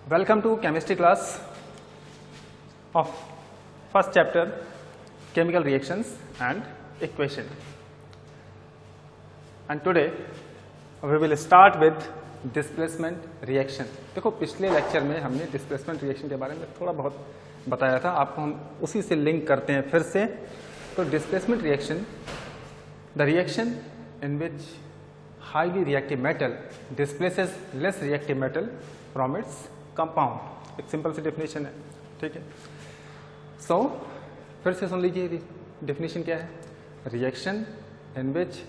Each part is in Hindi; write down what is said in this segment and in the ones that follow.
Welcome to chemistry class of first chapter chemical reactions and equation. And today we will start with displacement reaction. देखो पिछले लेक्चर में हमने डिस्प्लेसमेंट रिएक्शन के बारे में थोड़ा बहुत बताया था, आपको हम उसी से लिंक करते हैं फिर से. तो displacement reaction, the reaction in which highly reactive metal displaces less reactive metal from its compound. एक सिंपल सी डेफिनेशन है, ठीक है. सो फिर से सुन लीजिए, डेफिनेशन क्या है. Reaction in which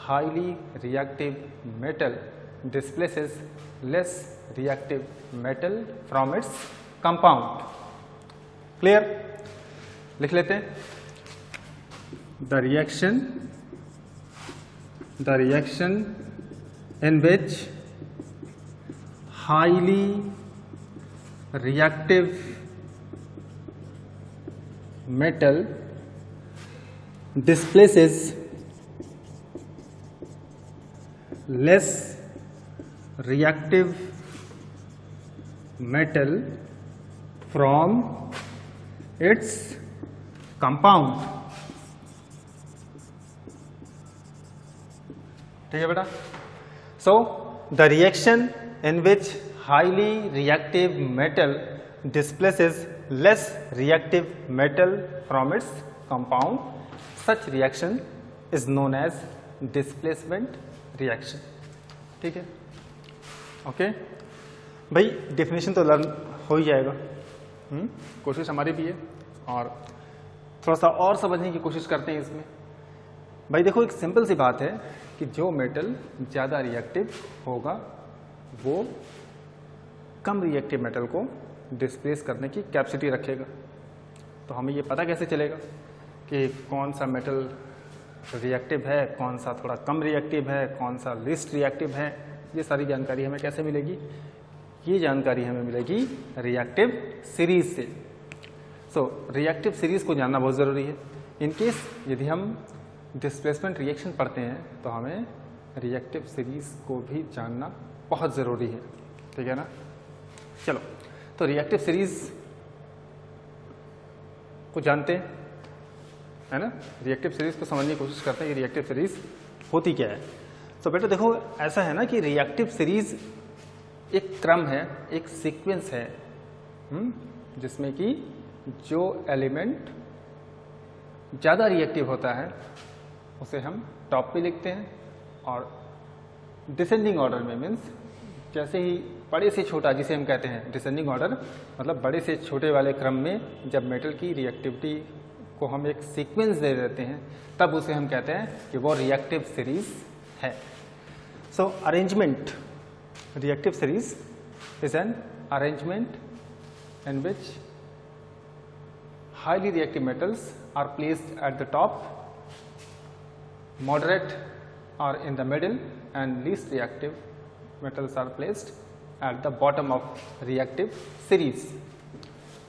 highly reactive metal displaces less reactive metal from its compound. Clear? लिख लेते हैं. The reaction in which highly reactive metal displaces less reactive metal from its compound. ठीक है बेटा. So the reaction in which highly reactive metal displaces less reactive metal from its compound, such reaction is known as displacement reaction. ठीक है. ओके भाई, डेफिनेशन तो लर्न हो ही जाएगा. कोशिश हमारी भी है और थोड़ा सा और समझने की कोशिश करते हैं इसमें. भाई देखो, एक सिंपल सी बात है कि जो मेटल ज़्यादा रिएक्टिव होगा वो कम रिएक्टिव मेटल को डिस्प्लेस करने की कैपेसिटी रखेगा. तो हमें ये पता कैसे चलेगा कि कौन सा मेटल रिएक्टिव है, कौन सा थोड़ा कम रिएक्टिव है, कौन सा लिस्ट रिएक्टिव है. ये सारी जानकारी हमें कैसे मिलेगी? ये जानकारी हमें मिलेगी रिएक्टिव सीरीज से. सो रिएक्टिव सीरीज को जानना बहुत ज़रूरी है. इनकेस यदि हम डिस्प्लेसमेंट रिएक्शन पढ़ते हैं तो हमें रिएक्टिव सीरीज को भी जानना बहुत ज़रूरी है. ठीक है ना. चलो, तो रिएक्टिव सीरीज को जानते हैं, है ना. रिएक्टिव सीरीज को समझने की कोशिश करते हैं कि रिएक्टिव सीरीज होती क्या है. तो बेटा देखो, ऐसा है ना कि रिएक्टिव सीरीज एक क्रम है, एक सीक्वेंस है, जिसमें कि जो एलिमेंट ज़्यादा रिएक्टिव होता है उसे हम टॉप पे लिखते हैं, और डिसेंडिंग ऑर्डर में मीन्स जैसे ही बड़े से छोटा, जिसे हम कहते हैं डिसेंडिंग ऑर्डर, मतलब बड़े से छोटे वाले क्रम में जब मेटल की रिएक्टिविटी को हम एक सीक्वेंस दे देते हैं तब उसे हम कहते हैं कि वो रिएक्टिव सीरीज है. So arrangement, reactive series is an arrangement in which highly reactive metals are placed at the top, moderate are in the middle, and least reactive metals are placed at the bottom of reactive series.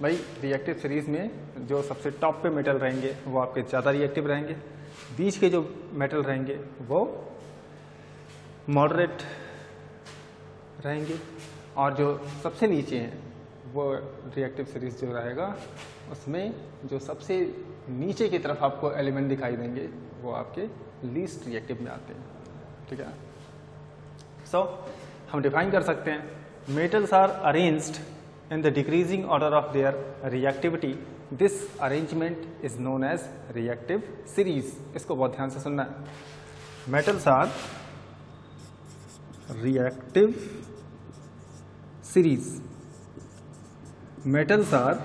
भाई रिएक्टिव सीरीज में जो सबसे टॉप पे मेटल रहेंगे वो आपके ज़्यादा रिएक्टिव रहेंगे, बीच के जो मेटल रहेंगे वो मॉडरेट रहेंगे, और जो सबसे नीचे हैं वो रिएक्टिव सीरीज जो रहेगा उसमें जो सबसे नीचे की तरफ आपको एलिमेंट दिखाई देंगे वो आपके लीस्ट रिएक्टिव में आते हैं. ठीक है. सो हम डिफाइन कर सकते हैं, metals are arranged in the decreasing order of their reactivity. This arrangement is known as reactive series. इसको बहुत ध्यान से सुनना है. Metals are reactive series. metals are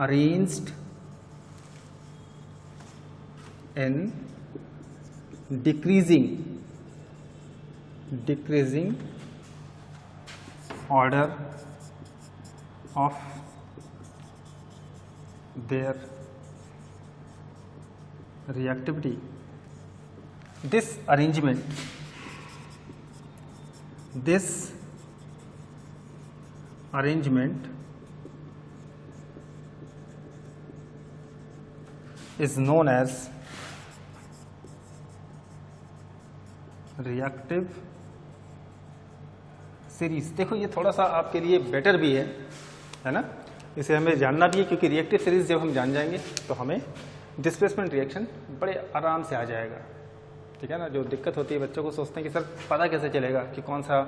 arranged in decreasing order of their reactivity. This arrangement is known as reactive series. देखो ये थोड़ा सा आपके लिए बेटर भी है ना, इसे हमें जानना भी है, क्योंकि रिएक्टिव सीरीज जब हम जान जाएंगे तो हमें डिस्प्लेसमेंट रिएक्शन बड़े आराम से आ जाएगा, ठीक है ना। जो दिक्कत होती है, बच्चों को सोचते हैं कि सर पता कैसे चलेगा कि कौन सा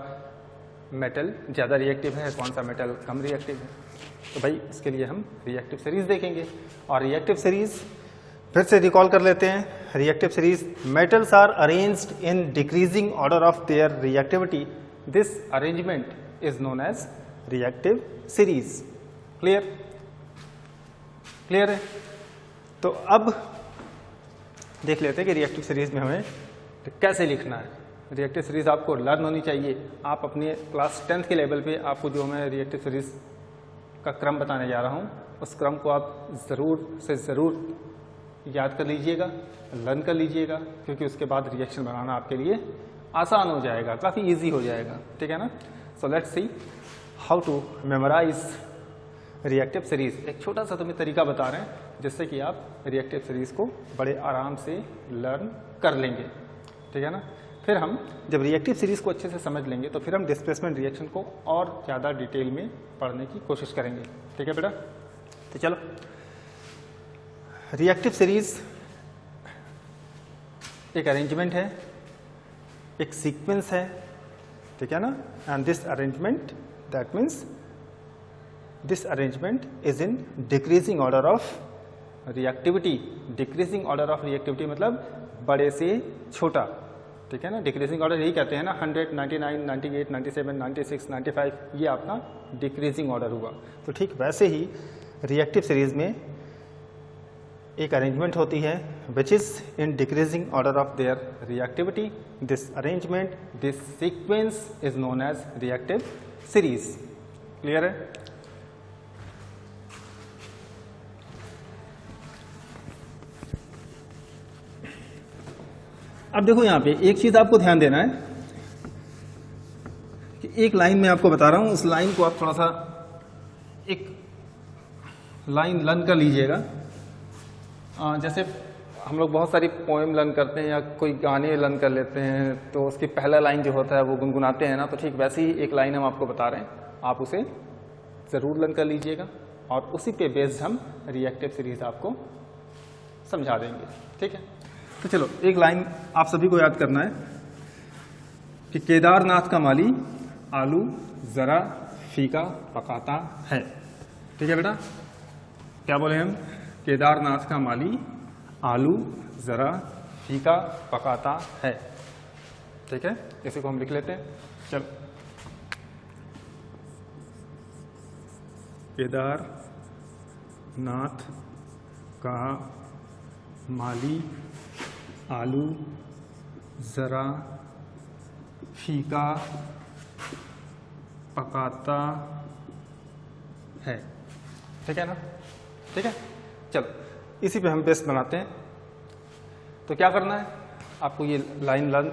मेटल ज़्यादा रिएक्टिव है, कौन सा मेटल कम रिएक्टिव है। तो भाई इसके लिए हम रिएक्टिव सीरीज देखेंगे। और रिएक्टिव सीरीज फिर से रिकॉल कर लेते हैं। Reactive series, metals are arranged in decreasing order of their reactivity, this arrangement is known as reactive series. Clear? Clear है? तो अब देख लेते हैं कि रिएक्टिव सीरीज में हमें कैसे लिखना है। रिएक्टिव सीरीज आपको लर्न होनी चाहिए। आप अपने क्लास 10th के लेवल पे आपको जो मैं रिएक्टिव सीरीज का क्रम बताने जा रहा हूँ, उस क्रम को आप ज़रूर से ज़रूर याद कर लीजिएगा, लर्न कर लीजिएगा, क्योंकि उसके बाद रिएक्शन बनाना आपके लिए आसान हो जाएगा, काफ़ी ईजी हो जाएगा, ठीक है ना। So let's see how to memorise reactive series. एक छोटा सा तुम्हें तरीका बता रहे हैं जिससे कि आप रिएक्टिव सीरीज को बड़े आराम से लर्न कर लेंगे, ठीक है ना। फिर हम जब रिएक्टिव सीरीज को अच्छे से समझ लेंगे तो फिर हम डिस्प्लेसमेंट रिएक्शन को और ज़्यादा डिटेल में पढ़ने की कोशिश करेंगे, ठीक है बेटा। तो चलो, रिएक्टिव सीरीज एक अरेंजमेंट है, एक सीक्वेंस है, ठीक है ना। And this arrangement, that means this arrangement is in decreasing order of reactivity. Decreasing order of reactivity मतलब बड़े से छोटा, ठीक है ना। डिक्रीजिंग ऑर्डर यही कहते हैं ना, 100, 99, 98, 97, 96, 95, ये आपका डिक्रीजिंग ऑर्डर हुआ। तो ठीक वैसे ही रिएक्टिव सीरीज में एक अरेंजमेंट होती है which is in decreasing order of their reactivity. This arrangement, this sequence is known as reactive series. Clear है? अब देखो यहाँ पे एक चीज आपको ध्यान देना है कि एक लाइन में आपको बता रहा हूं, उस लाइन को आप थोड़ा सा एक लाइन लर्न कर लीजिएगा। जैसे हम लोग बहुत सारी पोएम लर्न करते हैं या कोई गाने लर्न कर लेते हैं, तो उसकी पहला लाइन जो होता है वो गुनगुनाते हैं ना, तो ठीक वैसे ही एक लाइन हम आपको बता रहे हैं, आप उसे ज़रूर लर्न कर लीजिएगा और उसी पे बेस्ड हम रिएक्टिव सीरीज आपको समझा देंगे, ठीक है। तो चलो, एक लाइन आप सभी को याद करना है कि केदारनाथ का माली आलू ज़रा फीका पकाता है, ठीक है बेटा। क्या बोले हम? केदारनाथ का माली आलू ज़रा फीका पकाता है, ठीक है। इसी को हम लिख लेते हैं। चलो, केदारनाथ का माली आलू ज़रा फीका पकाता है, ठीक है ना, ठीक है। चलो, इसी पे हम बेस बनाते हैं। तो क्या करना है आपको, ये लाइन लर्न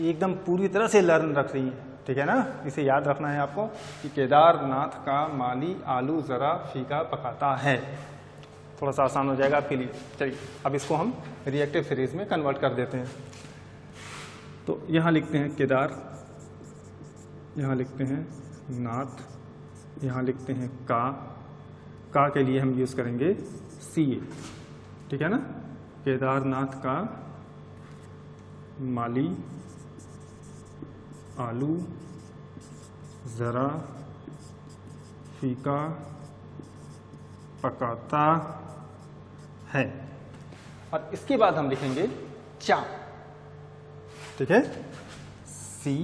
एकदम पूरी तरह से लर्न रख रही है, ठीक है ना। इसे याद रखना है आपको कि केदारनाथ का माली आलू ज़रा फीका पकाता है। थोड़ा सा आसान हो जाएगा आपके लिए। चलिए, अब इसको हम रिएक्टिव सीरीज में कन्वर्ट कर देते हैं। तो यहाँ लिखते हैं केदार, यहाँ लिखते हैं नाथ, यहाँ लिखते हैं का के लिए हम यूज़ करेंगे CA, ठीक है ना। केदारनाथ का माली आलू ज़रा फीका पकाता है, और इसके बाद हम लिखेंगे चा, ठीक है, CHAA,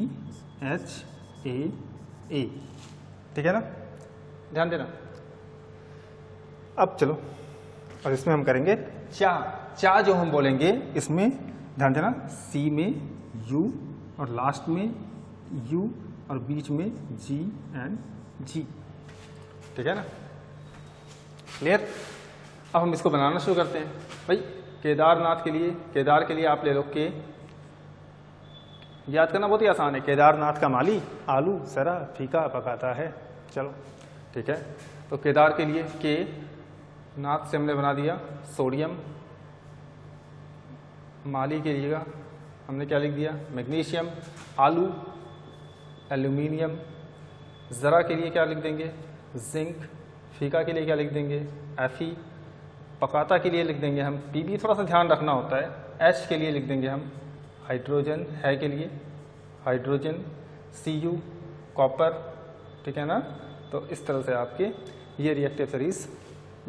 ठीक है ना, ध्यान देना। अब चलो, और इसमें हम करेंगे चा। चा जो हम बोलेंगे इसमें ध्यान देना, C में U और लास्ट में U और बीच में G एंड G, ठीक है ना। क्लियर? अब हम इसको बनाना शुरू करते हैं। भाई केदारनाथ के लिए, केदार के लिए आप ले लो के, याद करना बहुत ही आसान है। केदारनाथ का माली आलू ज़रा फीका पकाता है। चलो, ठीक है। तो केदार के लिए के, नाथ से हमने बना दिया सोडियम, माली के लिए हमने क्या लिख दिया मैग्नीशियम, आलू एल्यूमिनियम, ज़रा के लिए क्या लिख देंगे जिंक, फीका के लिए क्या लिख देंगे Fe, पकाता के लिए लिख देंगे हम Pb, थोड़ा सा ध्यान रखना होता है। H के लिए लिख देंगे हम हाइड्रोजन, है के लिए हाइड्रोजन, Cu कॉपर, ठीक है ना। तो इस तरह से आपके ये रिएक्टिव सीरीज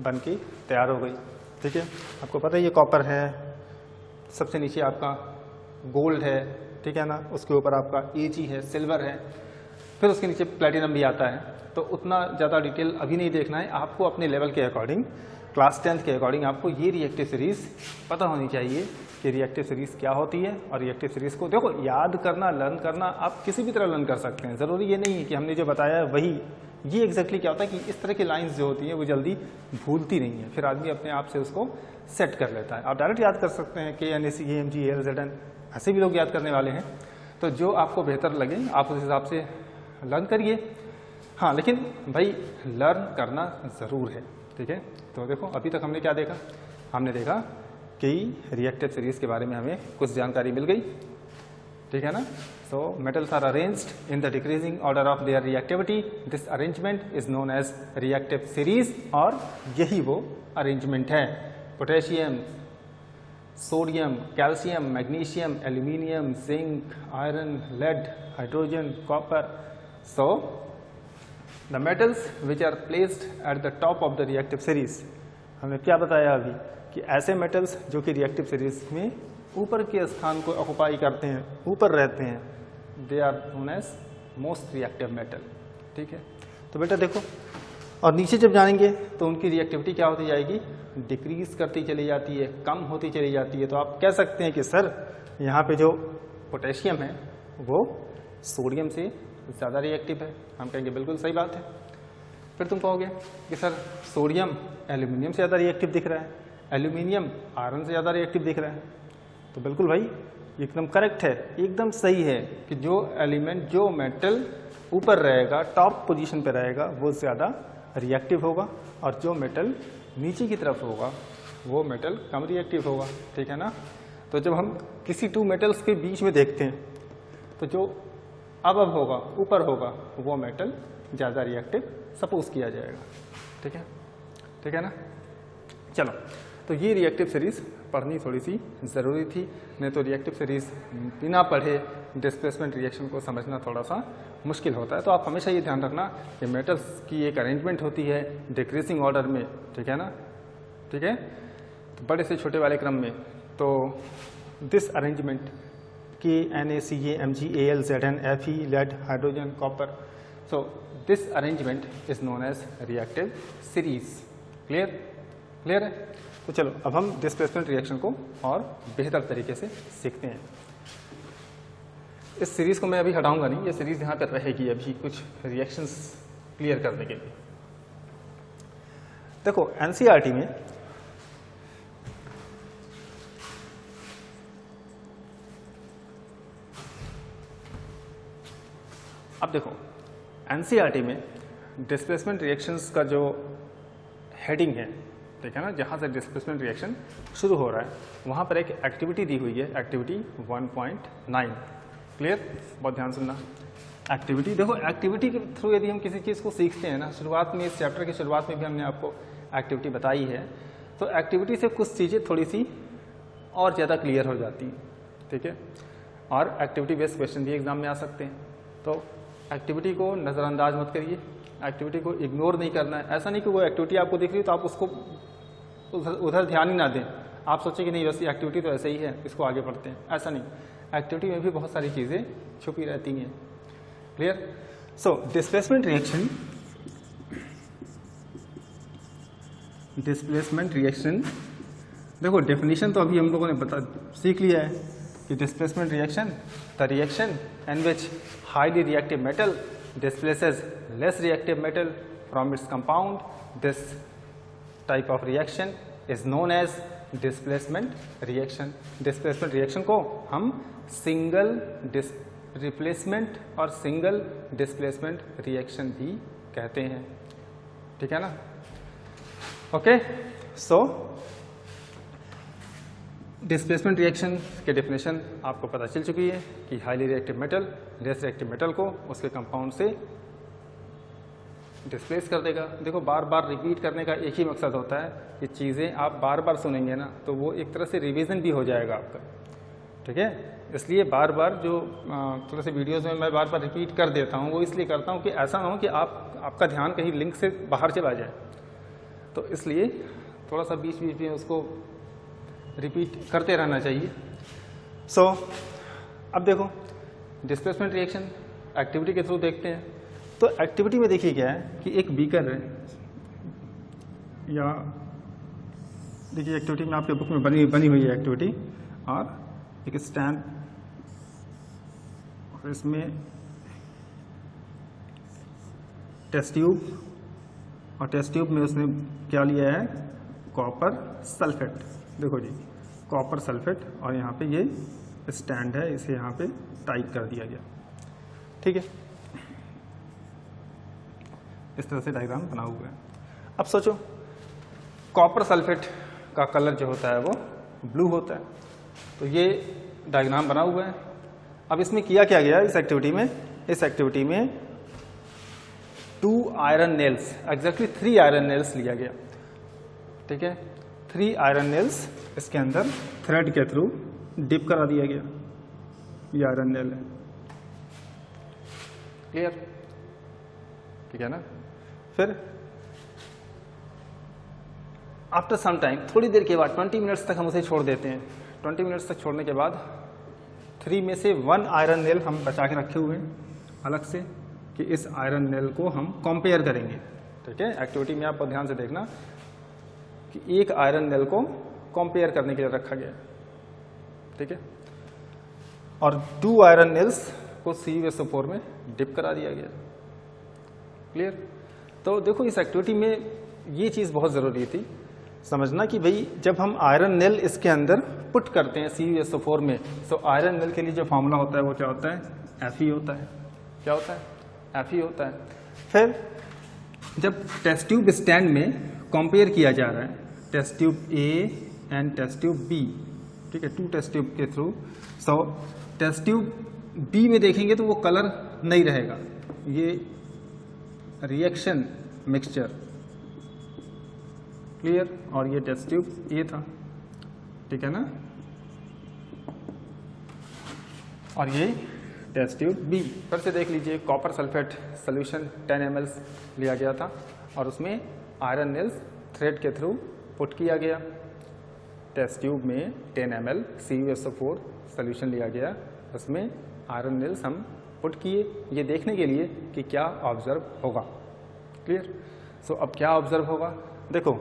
बन के तैयार हो गई, ठीक है। आपको पता है ये कॉपर है, सबसे नीचे आपका गोल्ड है, ठीक है ना, उसके ऊपर आपका Ag है, सिल्वर है, फिर उसके नीचे प्लेटिनम भी आता है। तो उतना ज़्यादा डिटेल अभी नहीं देखना है, आपको अपने लेवल के अकॉर्डिंग, क्लास 10th के अकॉर्डिंग आपको ये रिएक्टिव सीरीज पता होनी चाहिए कि रिएक्टिव सीरीज क्या होती है। और रिएक्टिव सीरीज को देखो याद करना, लर्न करना आप किसी भी तरह लर्न कर सकते हैं, ज़रूरी ये नहीं है कि हमने जो बताया है वही। ये एग्जैक्टली क्या होता है कि इस तरह की लाइंस जो होती हैं वो जल्दी भूलती नहीं है, फिर आदमी अपने आप से उसको सेट कर लेता है। आप डायरेक्ट याद कर सकते हैं KNACAMGALZN, ऐसे भी लोग याद करने वाले हैं। तो जो आपको बेहतर लगे आप उस हिसाब से लर्न करिए, हाँ, लेकिन भाई लर्न करना ज़रूर है, ठीक है। तो देखो अभी तक हमने क्या देखा, हमने देखा कि रिएक्टिव सीरीज के बारे में हमें कुछ जानकारी मिल गई, ठीक है ना। So metals are arranged in the decreasing order of their reactivity, this arrangement is known as reactive series, और यही वो अरेंजमेंट है। Potassium, sodium, calcium, magnesium, aluminium, zinc, iron, lead, hydrogen, copper. So the metals which are placed at the top of the reactive series, हमने क्या बताया अभी कि ऐसे मेटल्स जो कि रिएक्टिव सीरीज में ऊपर के स्थान को ऑक्युपाई करते हैं, ऊपर रहते हैं, they are known as most reactive metal, ठीक है। तो बेटा देखो, और नीचे जब जाएंगे तो उनकी रिएक्टिविटी क्या होती जाएगी, डिक्रीज करती चली जाती है, कम होती चली जाती है। तो आप कह सकते हैं कि सर यहाँ पे जो पोटेशियम है वो सोडियम से ज़्यादा रिएक्टिव है। हम कहेंगे बिल्कुल सही बात है। फिर तुम कहोगे कि सर सोडियम एल्यूमिनियम से ज़्यादा रिएक्टिव दिख रहा है, एल्यूमिनियम आयरन से ज़्यादा रिएक्टिव दिख रहा है। तो बिल्कुल भाई एकदम करेक्ट है, एकदम सही है कि जो एलिमेंट, जो मेटल ऊपर रहेगा, टॉप पोजीशन पे रहेगा, वो ज़्यादा रिएक्टिव होगा, और जो मेटल नीचे की तरफ होगा वो मेटल कम रिएक्टिव होगा, ठीक है ना। तो जब हम किसी टू मेटल्स के बीच में देखते हैं तो जो अब होगा, ऊपर होगा, वो मेटल ज़्यादा रिएक्टिव सपोज किया जाएगा, ठीक है, ठीक है ना। चलो, तो ये रिएक्टिव सीरीज पढ़नी थोड़ी सी ज़रूरी थी, नहीं तो रिएक्टिव सीरीज बिना पढ़े डिस्प्लेसमेंट रिएक्शन को समझना थोड़ा सा मुश्किल होता है। तो आप हमेशा ये ध्यान रखना कि मेटल्स की एक अरेंजमेंट होती है डिक्रीजिंग ऑर्डर में, ठीक है ना, ठीक है। तो बड़े से छोटे वाले क्रम में, तो this arrangement KNACAMGALZN, Fe, lead, hydrogen, copper. So this arrangement is known as reactive series. Clear? Clear है? तो चलो अब हम डिस्प्लेसमेंट रिएक्शन को और बेहतर तरीके से सीखते हैं। इस सीरीज को मैं अभी हटाऊंगा नहीं, ये सीरीज यहाँ पर रहेगी अभी कुछ रिएक्शंस क्लियर करने के लिए। देखो NCERT में अब देखो NCERT में डिस्प्लेसमेंट रिएक्शंस का जो हेडिंग है, ठीक है ना, जहाँ से डिस्प्लेसमेंट रिएक्शन शुरू हो रहा है, वहाँ पर एक एक्टिविटी दी हुई है, एक्टिविटी 1.9। क्लियर? बहुत ध्यान सुनना। एक्टिविटी देखो, एक्टिविटी के थ्रू यदि हम किसी चीज़ को सीखते हैं ना, शुरुआत में, इस चैप्टर की शुरुआत में भी हमने आपको एक्टिविटी बताई है, तो एक्टिविटी से कुछ चीज़ें थोड़ी सी और ज़्यादा क्लियर हो जाती हैं, ठीक है। और एक्टिविटी बेस्ड क्वेश्चन भी एग्जाम में आ सकते हैं। तो एक्टिविटी को नज़रअंदाज मत करिए, एक्टिविटी को इग्नोर नहीं करना है। ऐसा नहीं कि वो एक्टिविटी आपको दिख रही है तो आप उसको उधर ध्यान ही ना दें, आप सोचें कि नहीं बस ये एक्टिविटी तो ऐसे ही है, इसको आगे बढ़ते हैं, ऐसा नहीं। एक्टिविटी में भी बहुत सारी चीज़ें छुपी रहती हैं। क्लियर? सो डिस्प्लेसमेंट रिएक्शन, देखो डेफिनेशन तो अभी हम लोगों ने सीख लिया है कि displacement reaction, the reaction in which highly reactive metal displaces less reactive metal from its compound. This type of reaction is known as displacement reaction. Displacement reaction को हम single replacement और single displacement reaction भी कहते हैं, ठीक है ना। ओके, सो डिस्प्लेसमेंट रिएक्शन के डेफिनेशन आपको पता चल चुकी है कि highly reactive metal less reactive metal को उसके कंपाउंड से डिस्प्लेस कर देगा। देखो बार बार रिपीट करने का एक ही मकसद होता है कि चीज़ें आप बार बार सुनेंगे ना तो वो एक तरह से रिवीजन भी हो जाएगा आपका, ठीक है। इसलिए बार बार जो थोड़े से वीडियोज़ में मैं बार बार रिपीट कर देता हूँ वो इसलिए करता हूँ कि ऐसा ना हो कि आपका ध्यान कहीं लिंक से बाहर चला जाए, तो इसलिए थोड़ा सा बीच बीच में उसको रिपीट करते रहना चाहिए। सो अब देखो डिस्प्लेसमेंट रिएक्शन एक्टिविटी के थ्रू देखते हैं। तो एक्टिविटी में देखिए क्या है कि एक बीकर है, या देखिए एक्टिविटी में आपके बुक में बनी हुई है एक्टिविटी, और एक स्टैंड, और इसमें टेस्ट ट्यूब, और टेस्ट ट्यूब में उसने क्या लिया है, कॉपर सल्फेट। देखो जी कॉपर सल्फेट, और यहाँ पे ये स्टैंड है, इसे यहाँ पे टाइप कर दिया गया, ठीक है। इस तरह से डायग्राम बना हुआ है। अब सोचो कॉपर सल्फेट का कलर जो होता है वो ब्लू होता है, तो ये डायग्राम बना हुआ है। अब इसमें किया क्या गया इस एक्टिविटी में 2 iron nails, exactly 3 iron nails लिया गया, ठीक है। 3 आयरन नेल्स इसके अंदर थ्रेड के थ्रू डिप करा दिया गया, ये आयरन नेल है, क्लियर, ठीक है ना। फिर आफ्टर सम टाइम, थोड़ी देर के बाद 20 मिनट्स तक हम उसे छोड़ देते हैं। 20 मिनट्स तक छोड़ने के बाद 3 में से 1 आयरन नेल हम बचा के रखे हुए हैं अलग से, कि इस आयरन नेल को हम कंपेयर करेंगे, ठीक है। एक्टिविटी में आप ध्यान से देखना कि एक आयरन नेल को कंपेयर करने के लिए रखा गया, ठीक है, और 2 आयरन नेल्स को CuSO4 में डिप करा दिया गया, क्लियर। तो देखो इस एक्टिविटी में ये चीज़ बहुत ज़रूरी थी समझना कि भाई जब हम आयरन नेल इसके अंदर पुट करते हैं CuSO4 में, तो आयरन नेल के लिए जो फॉर्मूला होता है वो क्या होता है, Fe होता है। क्या होता है, Fe होता है। फिर जब टेस्ट ट्यूब स्टैंड में कंपेयर किया जा रहा है, test tube A and test tube B, ठीक है, 2 टेस्ट ट्यूब के through, so test tube B में देखेंगे तो वो कलर नहीं रहेगा, ये रिएक्शन मिक्सचर, क्लियर, और ये टेस्ट ट्यूब A था, ठीक है ना, और ये टेस्ट ट्यूब B। फिर से देख लीजिए कॉपर सल्फेट सोल्यूशन 10 ml लिया गया था, और उसमें आयरन नेल्स थ्रेड के थ्रू पुट किया गया। टेस्ट ट्यूब में 10 ml CuSO4 सोल्यूशन लिया गया, उसमें आयरन नेल्स हम पुट किए, ये देखने के लिए कि क्या ऑब्जर्व होगा, क्लियर। सो अब क्या ऑब्जर्व होगा, देखो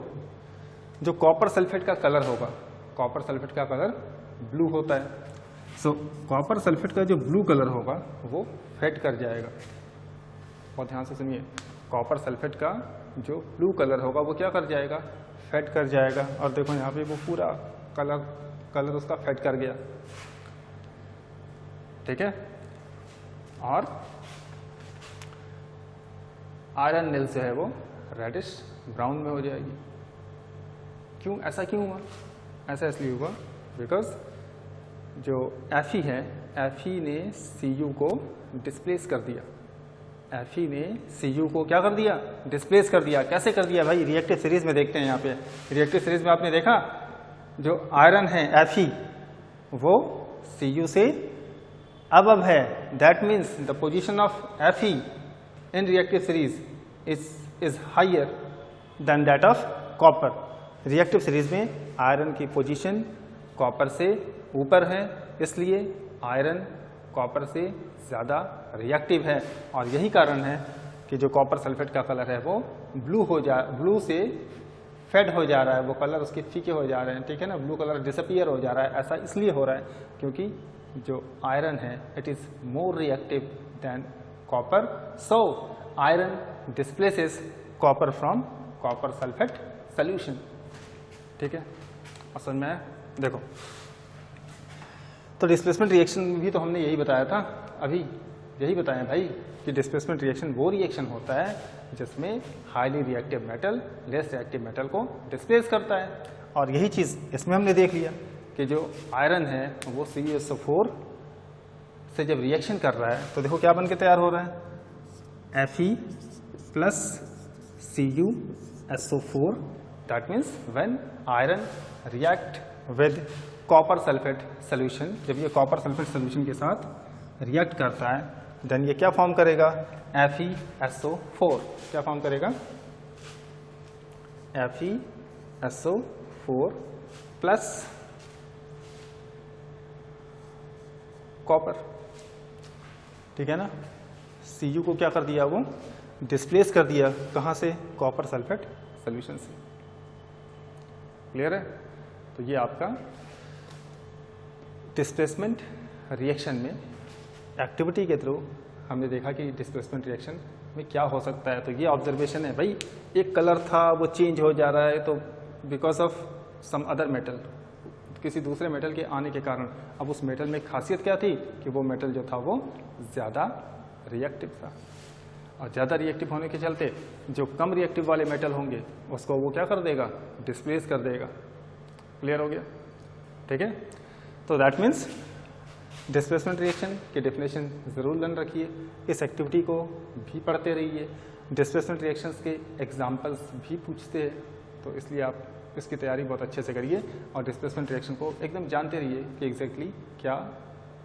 जो कॉपर सल्फेट का कलर होगा, कॉपर सल्फेट का कलर ब्लू होता है, सो कॉपर सल्फेट का जो ब्लू कलर होगा वो फेड कर जाएगा। बहुत ध्यान से सुनिए, कॉपर सल्फेट का जो ब्लू कलर होगा वो क्या कर जाएगा, फेड कर जाएगा, और देखो यहाँ पे वो पूरा कलर उसका फेड कर गया, ठीक है। और आयरन नेल जो है वो रेडिश ब्राउन में हो जाएगी। क्यों, ऐसा क्यों हुआ, ऐसा इसलिए हुआ बिकॉज जो Fe है, Fe ने Cu को डिस्प्लेस कर दिया, Fe ने Cu को क्या कर दिया, डिस्प्लेस कर दिया। कैसे कर दिया भाई, रिएक्टिव सीरीज में देखते हैं। यहाँ पे रिएक्टिव सीरीज में आपने देखा जो आयरन है Fe वो Cu से अब है, that means the position of Fe in reactive series is higher than that of copper. Reactive series में आयरन की पोजीशन कॉपर से ऊपर है, इसलिए आयरन कॉपर से ज़्यादा रिएक्टिव है, और यही कारण है कि जो कॉपर सल्फेट का कलर है वो ब्लू से फेड हो जा रहा है, वो कलर उसके फीके हो जा रहे हैं, ठीक है ना, ब्लू कलर डिसअपियर हो जा रहा है। ऐसा इसलिए हो रहा है क्योंकि जो आयरन है it is more reactive than copper, so iron displaces copper from copper sulphate solution, ठीक है। असल में देखो तो डिस्प्लेसमेंट रिएक्शन भी तो हमने यही बताया था, अभी यही बताया भाई कि डिस्प्लेसमेंट रिएक्शन वो रिएक्शन होता है जिसमें highly reactive metal less reactive metal को डिस्प्लेस करता है, और यही चीज़ इसमें हमने देख लिया कि जो आयरन है वो CuSO4 से जब रिएक्शन कर रहा है तो देखो क्या बन के तैयार हो रहा है, Fe plus CuSO4, that means when iron react with copper sulphate solution, जब ये कॉपर सल्फेट सोल्यूशन के साथ रिएक्ट करता है देन ये क्या फॉर्म करेगा, FeSO4, क्या फॉर्म करेगा, FeSO4 प्लस कॉपर, ठीक है ना। Cu को क्या कर दिया, वो डिस्प्लेस कर दिया, कहाँ से, कॉपर सल्फेट सोल्यूशन से। क्लियर है। तो ये आपका डिस्प्लेसमेंट रिएक्शन में एक्टिविटी के थ्रू हमने देखा कि डिस्प्लेसमेंट रिएक्शन में क्या हो सकता है। तो ये ऑब्जर्वेशन है भाई, एक कलर था वो चेंज हो जा रहा है तो because of some other metal, किसी दूसरे मेटल के आने के कारण। अब उस मेटल में खासियत क्या थी कि वो मेटल जो था वो ज़्यादा रिएक्टिव था, और ज़्यादा रिएक्टिव होने के चलते जो कम रिएक्टिव वाले मेटल होंगे उसको वो क्या कर देगा, डिस्प्लेस कर देगा। क्लियर हो गया, ठीक है। तो दैट मीन्स डिस्प्लेसमेंट रिएक्शन की डेफिनेशन ज़रूर लर्न रखिए, इस एक्टिविटी को भी पढ़ते रहिए। डिस्प्लेसमेंट रिएक्शंस के एग्जांपल्स भी पूछते हैं, तो इसलिए आप इसकी तैयारी बहुत अच्छे से करिए और डिस्प्लेसमेंट रिएक्शन को एकदम जानते रहिए कि एग्जैक्टली क्या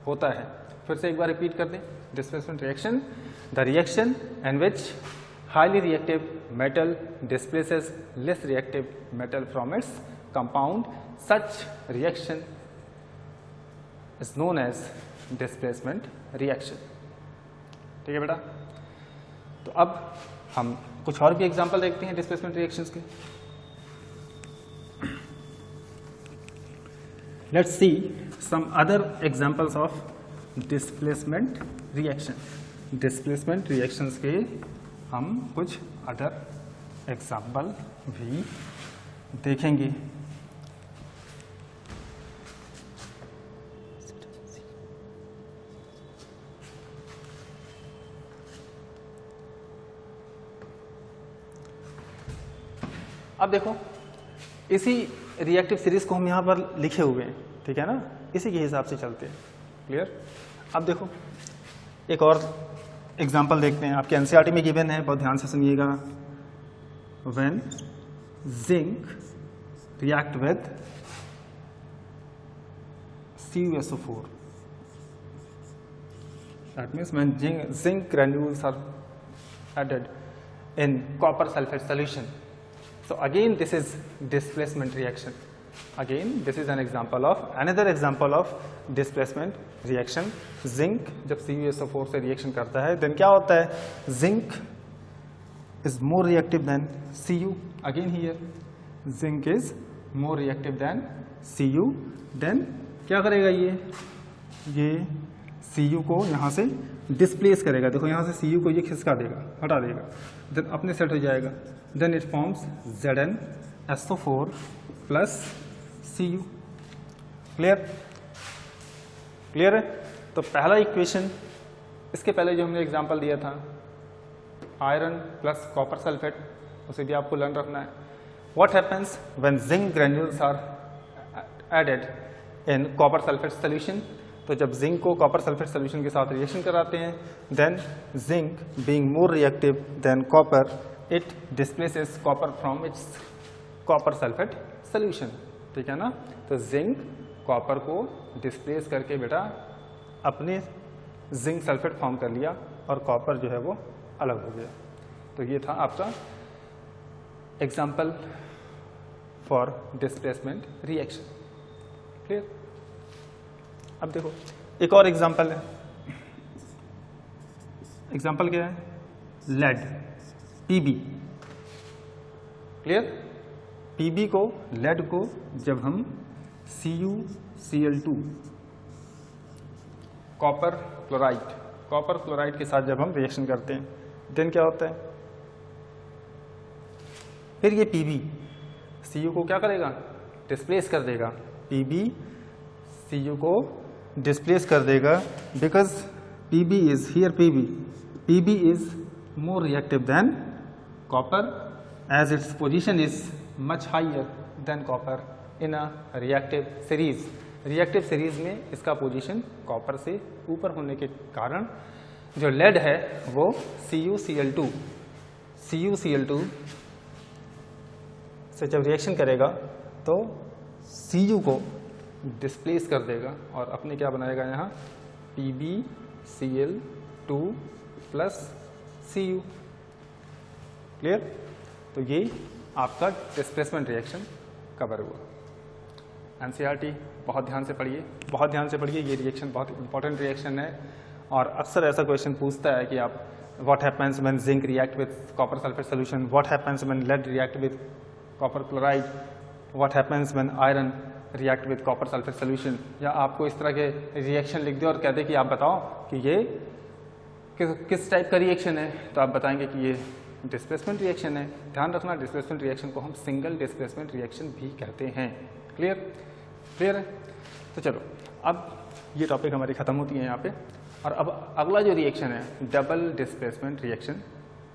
होता है। फिर से एक बार रिपीट कर दें, displacement reaction, the reaction in which highly reactive metal displaces less reactive metal from its compound, such reaction is known as displacement reaction। ठीक है बेटा। तो अब हम कुछ और भी एग्जांपल देखते हैं डिस्प्लेसमेंट रिएक्शंस के। Let's see some other examples of displacement reaction. Displacement reactions के हम कुछ अदर एग्जांपल भी देखेंगे। अब देखो, इसी रिएक्टिव सीरीज को हम यहाँ पर लिखे हुए हैं, ठीक है ना, इसी के हिसाब से चलते हैं। क्लियर। अब देखो एक और एग्जांपल देखते हैं, आपके एनसीईआरटी में गिवन है, बहुत ध्यान से सुनिएगा। When zinc react with CuSO4, that means when zinc granules are added in copper sulfate solution. So again this is displacement reaction. Again this is an example of another example of displacement reaction. Zinc जब CuSO4 से रिएक्शन करता है then क्या होता है, zinc is more reactive than Cu. Again here zinc is more reactive than Cu. Then क्या करेगा, ये Cu को यहाँ से डिस्प्लेस करेगा। देखो यहाँ से Cu को ये खिसका देगा, हटा देगा, देन अपने सेट हो जाएगा। Then it forms ZnSO4 plus Cu। Clear, clear है। तो पहला इक्वेशन, इसके पहले जो हमने एग्जांपल दिया था आयरन प्लस कॉपर सल्फेट, उसे भी आपको लर्न रखना है। What happens when zinc granules are added in copper sulphate solution. तो जब जिंक को कॉपर सल्फेट सोल्यूशन के साथ रिएक्शन कराते हैं then zinc being more reactive than copper, it displaces copper from its copper sulphate solution. ठीक है ना। तो जिंक कॉपर को डिस्प्लेस करके बेटा अपने जिंक सल्फेट फॉर्म कर लिया और कॉपर जो है वो अलग हो गया। तो ये था आपका example for displacement reaction. Clear. अब देखो एक और एग्जाम्पल है। एग्जाम्पल क्या है, लेड Pb। क्लियर। Pb को, लेड को जब हम CuCl2 कॉपर क्लोराइड के साथ जब हम रिएक्शन करते हैं देन क्या होता है, फिर ये Pb Cu को क्या करेगा, डिस्प्लेस कर देगा। Pb Cu को डिस्प्लेस कर देगा because Pb is here Pb is more reactive than copper as its position is much higher than copper in a reactive series. Reactive series में इसका पोजीशन कॉपर से ऊपर होने के कारण जो लेड है वो CuCl2 से जब रिएक्शन करेगा तो Cu को डिस्प्लेस कर देगा और अपने क्या बनाएगा यहाँ PbCl2 प्लस Cu। क्लियर? तो ये आपका डिस्प्लेसमेंट रिएक्शन कवर हुआ। NCERT बहुत ध्यान से पढ़िए, बहुत ध्यान से पढ़िए, ये रिएक्शन बहुत इंपॉर्टेंट रिएक्शन है और अक्सर ऐसा क्वेश्चन पूछता है कि आप what happens when zinc react with copper sulphate solution, what happens when lead react with copper chloride, what happens when iron react with copper sulphate solution. या आपको इस तरह के रिएक्शन लिख दे और कह दे कि आप बताओ कि ये किस टाइप का रिएक्शन है, तो आप बताएंगे कि ये डिस्प्लेसमेंट रिएक्शन है। ध्यान रखना, डिस्प्लेसमेंट रिएक्शन को हम सिंगल डिस्प्लेसमेंट रिएक्शन भी कहते हैं। क्लियर? क्लियर है? तो चलो अब ये टॉपिक हमारी खत्म होती है यहाँ पे, और अब अगला जो रिएक्शन है डबल डिस्प्लेसमेंट रिएक्शन,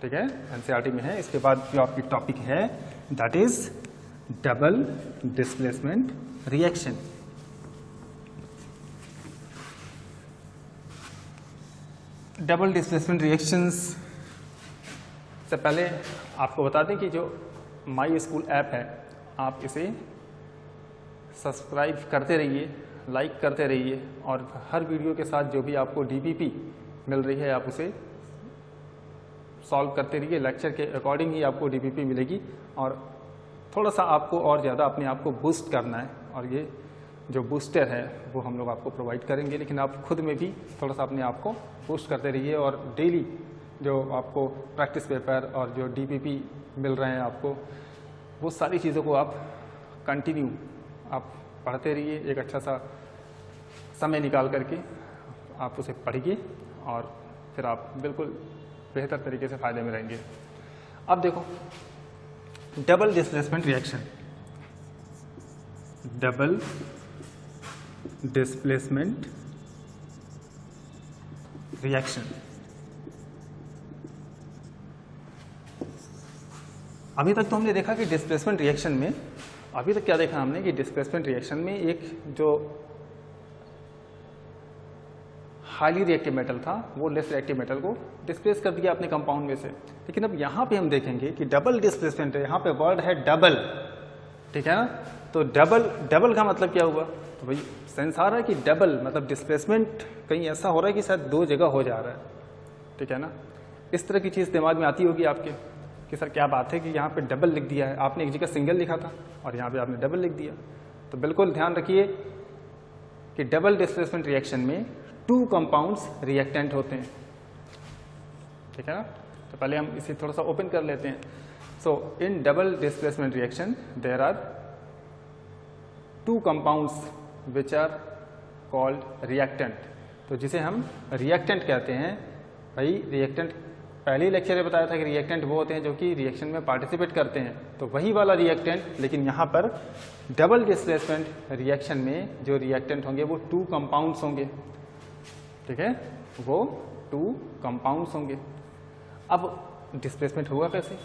ठीक है, NCERT में है। इसके बाद जो आपकी टॉपिक है that is double displacement reaction. Double displacement reactions से पहले आपको बता दें कि जो माई स्कूल ऐप है आप इसे सब्सक्राइब करते रहिए, लाइक करते रहिए और हर वीडियो के साथ जो भी आपको DBP मिल रही है आप उसे सॉल्व करते रहिए। लेक्चर के अकॉर्डिंग ही आपको DBP मिलेगी और थोड़ा सा आपको और ज़्यादा अपने आप को बूस्ट करना है और ये जो बूस्टर है वो हम लोग आपको प्रोवाइड करेंगे, लेकिन आप खुद में भी थोड़ा सा अपने आप को बूस्ट करते रहिए और डेली जो आपको प्रैक्टिस पेपर और जो DBP मिल रहे हैं आपको, वो सारी चीज़ों को आप कंटिन्यू आप पढ़ते रहिए। एक अच्छा सा समय निकाल करके आप उसे पढ़िए और फिर आप बिल्कुल बेहतर तरीके से फ़ायदे में रहेंगे। अब देखो double displacement reaction, double displacement reaction. अभी तक तो हमने देखा कि डिस्प्लेसमेंट रिएक्शन में, अभी तक क्या देखा हमने कि डिस्प्लेसमेंट रिएक्शन में एक जो हाईली रिएक्टिव मेटल था वो लेस रिएक्टिव मेटल को डिस्प्लेस कर दिया अपने कंपाउंड में से। लेकिन अब यहाँ पे हम देखेंगे कि डबल डिस्प्लेसमेंट है, यहाँ पे वर्ड है डबल, ठीक है ना। तो डबल का मतलब क्या हुआ, तो भाई सेंस आ रहा है कि डबल मतलब डिस्प्लेसमेंट कहीं ऐसा हो रहा है कि शायद दो जगह हो जा रहा है, ठीक है ना। इस तरह की चीज़ दिमाग में आती होगी आपके कि सर क्या बात है कि यहाँ पे डबल लिख दिया है, आपने एक जगह सिंगल लिखा था और यहाँ पे आपने डबल लिख दिया। तो बिल्कुल ध्यान रखिए कि डबल डिस्प्लेसमेंट रिएक्शन में टू कंपाउंड्स रिएक्टेंट होते हैं, ठीक है ना। तो पहले हम इसे थोड़ा सा ओपन कर लेते हैं। So in double displacement reaction there are two compounds which are called reactant. तो जिसे हम रिएक्टेंट कहते हैं, भाई रिएक्टेंट पहले ही लेक्चर में बताया था कि रिएक्टेंट वो होते हैं जो कि रिएक्शन में पार्टिसिपेट करते हैं, तो वही वाला रिएक्टेंट। लेकिन यहाँ पर डबल डिस्प्लेसमेंट रिएक्शन में जो रिएक्टेंट होंगे वो टू कंपाउंड्स होंगे, ठीक है, वो टू कंपाउंड्स होंगे। अब डिस्प्लेसमेंट होगा कैसे,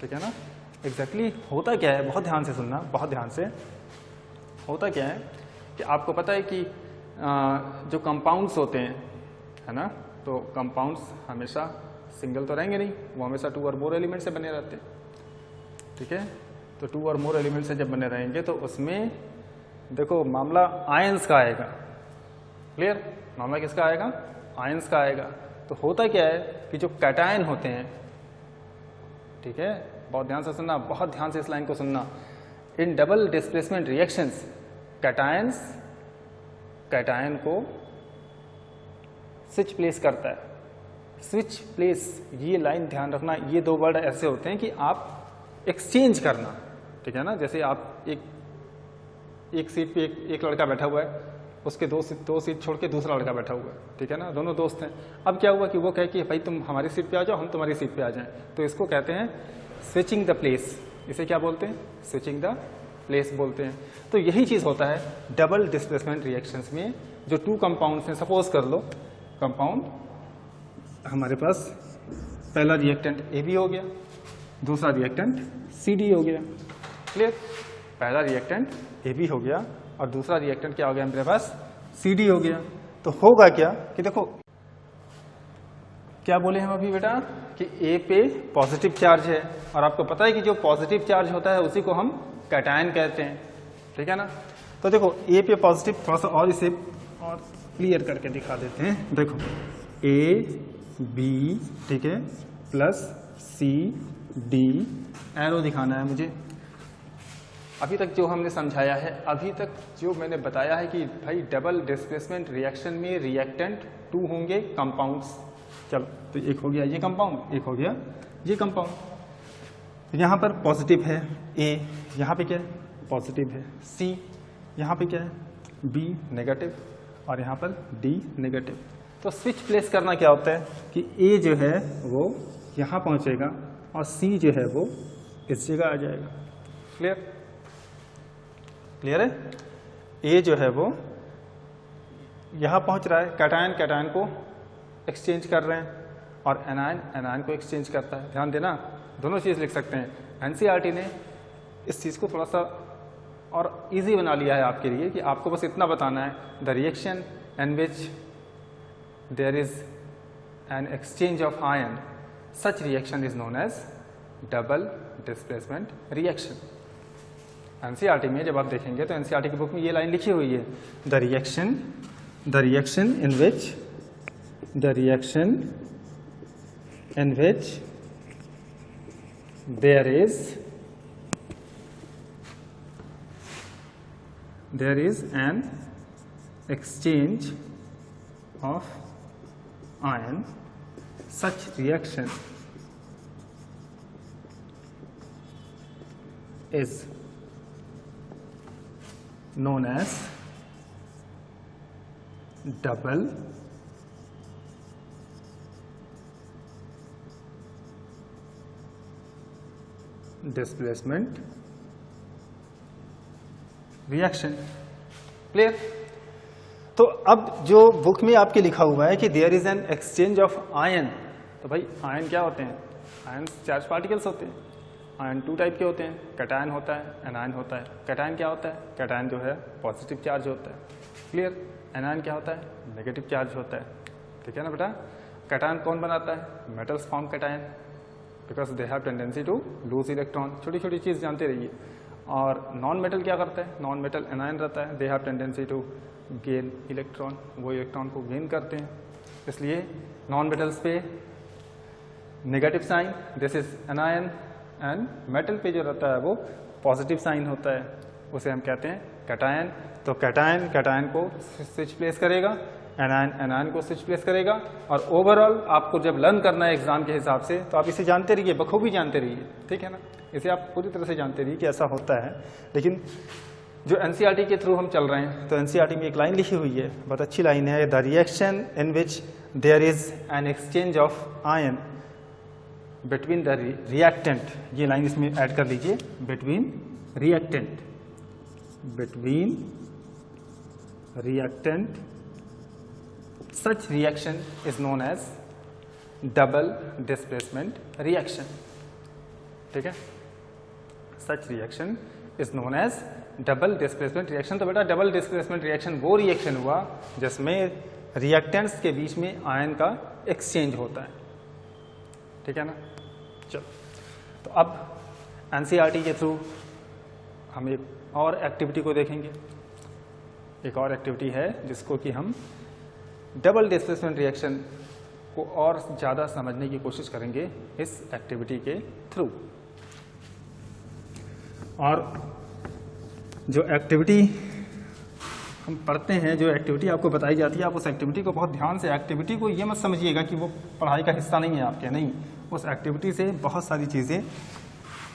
ठीक है ना। एग्जैक्टली होता क्या है, बहुत ध्यान से सुनना, बहुत ध्यान से। होता क्या है कि आपको पता है कि जो कंपाउंड्स होते हैं, है ना, तो कंपाउंड्स हमेशा सिंगल तो रहेंगे नहीं, वो हमेशा टू और मोर एलिमेंट से बने रहते हैं, ठीक है। तो टू और मोर एलिमेंट से जब बने रहेंगे तो उसमें देखो मामला आयंस का आएगा। क्लियर? मामला किसका आएगा? आयंस का आएगा। तो होता क्या है कि जो कैटायन होते हैं, ठीक है, बहुत ध्यान से सुनना, बहुत ध्यान से इस लाइन को सुनना। इन डबल डिस्प्लेसमेंट रिएक्शंस कैटायन को स्विच प्लेस करता है। स्विच प्लेस, ये लाइन ध्यान रखना, ये दो वर्ड ऐसे होते हैं कि आप एक्सचेंज करना, ठीक है ना। जैसे आप एक सीट पे एक लड़का बैठा हुआ है, उसके दो सीट छोड़ के दूसरा लड़का बैठा हुआ है, ठीक है ना, दोनों दोस्त हैं। अब क्या हुआ कि वो कहे कि भाई तुम हमारी सीट पे आ जाओ, हम तुम्हारी सीट पे आ जाएं, तो इसको कहते हैं स्विचिंग द प्लेस। इसे क्या बोलते हैं? स्विचिंग द प्लेस बोलते हैं। तो यही चीज़ होता है डबल डिस्प्लेसमेंट रिएक्शंस में। जो टू कंपाउंड्स हैं, सपोज कर लो कंपाउंड हमारे पास पहला रिएक्टेंट AB हो गया, दूसरा रिएक्टेंट CD हो गया। क्लियर? पहला रिएक्टेंट AB हो गया और दूसरा रिएक्टेंट क्या हो गया मेरे पास, CD हो गया। तो होगा क्या कि देखो क्या बोले हम अभी बेटा कि A पे पॉजिटिव चार्ज है, और आपको पता है कि जो पॉजिटिव चार्ज होता है उसी को हम कैटायन कहते हैं, ठीक है ना। तो देखो A पे पॉजिटिव, थोड़ा सा और इसे और क्लियर करके दिखा देते हैं। देखो A B, ठीक है, प्लस C D, एरो दिखाना है मुझे। अभी तक जो हमने समझाया है, अभी तक जो मैंने बताया है कि भाई डबल डिस्प्लेसमेंट रिएक्शन में रिएक्टेंट 2 होंगे कंपाउंड्स। चलो तो एक हो गया ये कंपाउंड, एक हो गया ये कंपाउंड। यहाँ पर पॉजिटिव है A, यहाँ पे क्या है पॉजिटिव है C, यहाँ पे क्या है B नेगेटिव, और यहाँ पर D नेगेटिव। तो स्विच प्लेस करना क्या होता है कि A जो है वो यहाँ पहुँचेगा और C जो है वो इस जगह आ जाएगा। क्लियर, क्लियर है। A जो है वो यहाँ पहुँच रहा है, कैटायन कैटायन को एक्सचेंज कर रहे हैं, और एनायन एनायन को एक्सचेंज करता है। ध्यान देना, दोनों चीज़ लिख सकते हैं। एनसीईआरटी ने इस चीज़ को थोड़ा सा और इजी बना लिया है आपके लिए कि आपको बस इतना बताना है, the reaction in which there is an exchange of ion, such reaction is known as double displacement reaction. NCERT में जब आप देखेंगे तो एनसीईआरटी की बुक में ये लाइन लिखी हुई है, the reaction in which the reaction in which there is an exchange of ion, such reaction is known as double displacement reaction. Clear. तो अब जो बुक में आपके लिखा हुआ है कि there is an exchange of ion, तो भाई आयन क्या होते हैं, आयन चार्ज पार्टिकल्स होते हैं। आयन 2 टाइप के होते हैं, कैटायन होता है, एनायन होता है। कैटायन क्या होता है, कैटायन जो है पॉजिटिव चार्ज होता है। क्लियर। एनायन क्या होता है, नेगेटिव चार्ज होता है। ठीक है ना बेटा। कैटायन कौन बनाता है, metals form cation, because they have tendency to lose electron. छोटी छोटी चीज़ जानते रहिए। और नॉन मेटल क्या करता है, नॉन मेटल एनायन रहता है, they have tendency to gain electron, वो इलेक्ट्रॉन को गेन करते हैं। इसलिए नॉन मेटल्स पे negative sign, this is anion, and metal पे जो रहता है वो पॉजिटिव साइन होता है, उसे हम कहते हैं कैटायन। तो कैटायन कैटायन को स्विच प्लेस करेगा, एनायन एनायन को स्विच प्लेस करेगा। और ओवरऑल आपको जब लर्न करना है एग्जाम के हिसाब से, तो आप इसे जानते रहिए, बखूबी जानते रहिए। ठीक है ना, इसे आप पूरी तरह से जानते रहिए कि ऐसा होता है। लेकिन जो एनसीईआरटी के थ्रू हम चल रहे हैं, तो एनसीईआरटी में एक लाइन लिखी हुई है, बहुत अच्छी लाइन है, the reaction in which there is an exchange of ion between the reactant, ये लाइन इसमें ऐड कर लीजिए, between reactant such reaction is known as double displacement reaction। ठीक है, such reaction is known as double displacement reaction। तो बेटा डबल डिस्प्लेसमेंट रिएक्शन वो रिएक्शन हुआ जिसमें रिएक्टेंट्स के बीच में आयन का एक्सचेंज होता है। ठीक है ना। चलो, तो अब एनसीईआरटी के थ्रू हम एक और एक्टिविटी को देखेंगे। एक और एक्टिविटी है जिसको कि हम डबल डिस्प्लेसमेंट रिएक्शन को और ज़्यादा समझने की कोशिश करेंगे इस एक्टिविटी के थ्रू। और जो एक्टिविटी हम पढ़ते हैं, जो एक्टिविटी आपको बताई जाती है, आप उस एक्टिविटी को बहुत ध्यान से, एक्टिविटी को ये मत समझिएगा कि वो पढ़ाई का हिस्सा नहीं है आपके, नहीं, उस एक्टिविटी से बहुत सारी चीज़ें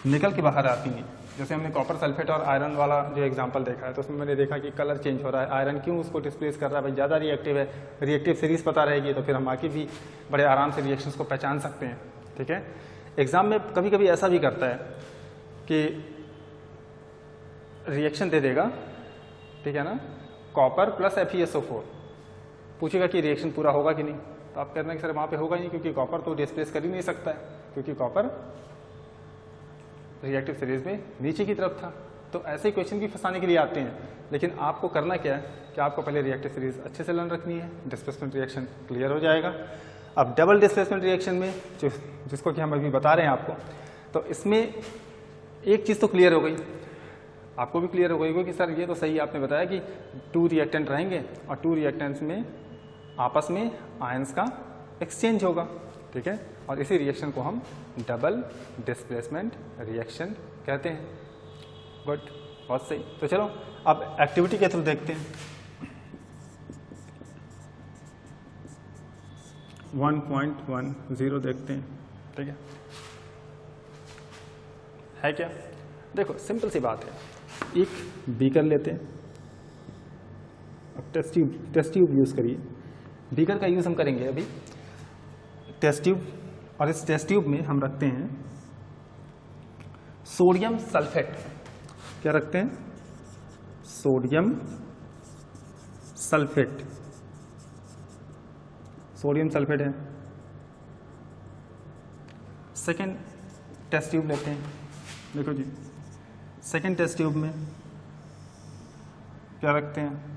निकल के बाहर आती हैं। जैसे हमने कॉपर सल्फेट और आयरन वाला जो एग्जांपल देखा है, तो उसमें मैंने देखा कि कलर चेंज हो रहा है, आयरन क्यों उसको डिस्प्लेस कर रहा है, भाई ज़्यादा रिएक्टिव है, रिएक्टिव सीरीज पता रहेगी तो फिर हम बाकी भी बड़े आराम से रिएक्शंस को पहचान सकते हैं। ठीक है। एग्जाम में कभी कभी ऐसा भी करता है कि रिएक्शन दे देगा, ठीक है ना, कॉपर प्लस FeSO4, पूछेगा कि रिएक्शन पूरा होगा कि नहीं, तो आप कहना कि सर वहाँ पे होगा नहीं, क्योंकि कॉपर तो डिस्प्लेस कर ही नहीं सकता है, क्योंकि कॉपर रिएक्टिव सीरीज में नीचे की तरफ था। तो ऐसे क्वेश्चन भी फंसाने के लिए आते हैं, लेकिन आपको करना क्या है कि आपको पहले रिएक्टिव सीरीज अच्छे से लर्न रखनी है, डिस्प्लेसमेंट रिएक्शन क्लियर हो जाएगा। अब डबल डिस्प्लेसमेंट रिएक्शन में जिसको कि हम अभी बता रहे हैं आपको, तो इसमें एक चीज़ तो क्लियर हो गई, आपको भी क्लियर हो गई कि सर ये तो सही आपने बताया कि 2 रिएक्टेंट रहेंगे और 2 रिएक्टेंट्स में आपस में आयंस का एक्सचेंज होगा, ठीक है, और इसी रिएक्शन को हम डबल डिस्प्लेसमेंट रिएक्शन कहते हैं। गुड, बहुत सही। तो चलो अब एक्टिविटी के थ्रू देखते हैं। 1.10 देखते हैं, ठीक है क्या? देखो सिंपल सी बात है, एक बीकर लेते हैं, अब टेस्ट ट्यूब यूज़ करिए। बीकर का यूज़ हम करेंगे अभी, टेस्ट ट्यूब, और इस टेस्ट ट्यूब में हम रखते हैं सोडियम सल्फेट। क्या रखते हैं? Sodium sulphate. सोडियम सल्फेट है। सेकेंड टेस्ट ट्यूब लेते हैं, देखो जी, सेकेंड टेस्ट ट्यूब में क्या रखते हैं?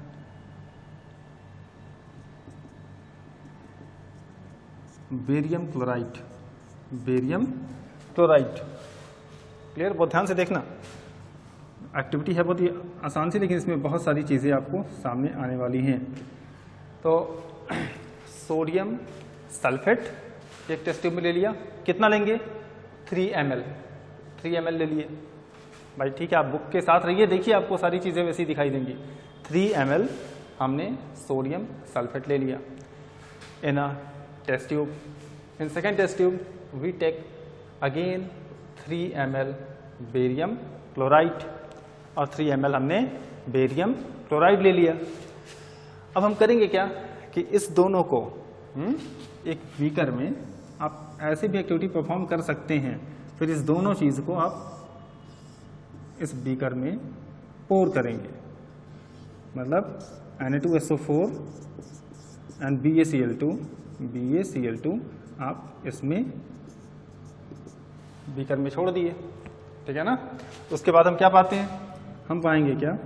Barium chloride. Barium chloride, clear? बहुत ध्यान से देखना, एक्टिविटी है बहुत ही आसान सी, लेकिन इसमें बहुत सारी चीज़ें आपको सामने आने वाली हैं। तो सोडियम सल्फेट एक टेस्ट ट्यूब में ले लिया, कितना लेंगे? 3 ml। 3 ml ले लिए भाई, ठीक है, आप बुक के साथ रहिए, देखिए आपको सारी चीज़ें वैसी दिखाई देंगी। 3 ml हमने सोडियम सल्फेट ले लिया in a test tube. In second test tube we take again 3 ml barium chloride, और 3 ml हमने बेरियम क्लोराइड ले लिया। अब हम करेंगे क्या कि इस दोनों को एक बीकर में आप ऐसे भी एक्टिविटी परफॉर्म कर सकते हैं, फिर इस दोनों चीज़ को आप इस बीकर में पोर करेंगे, मतलब Na2SO4 एंड BaCl2 आप इसमें बीकर में छोड़ दिए, ठीक है ना। उसके बाद हम क्या पाते हैं? हम पाएंगे क्या?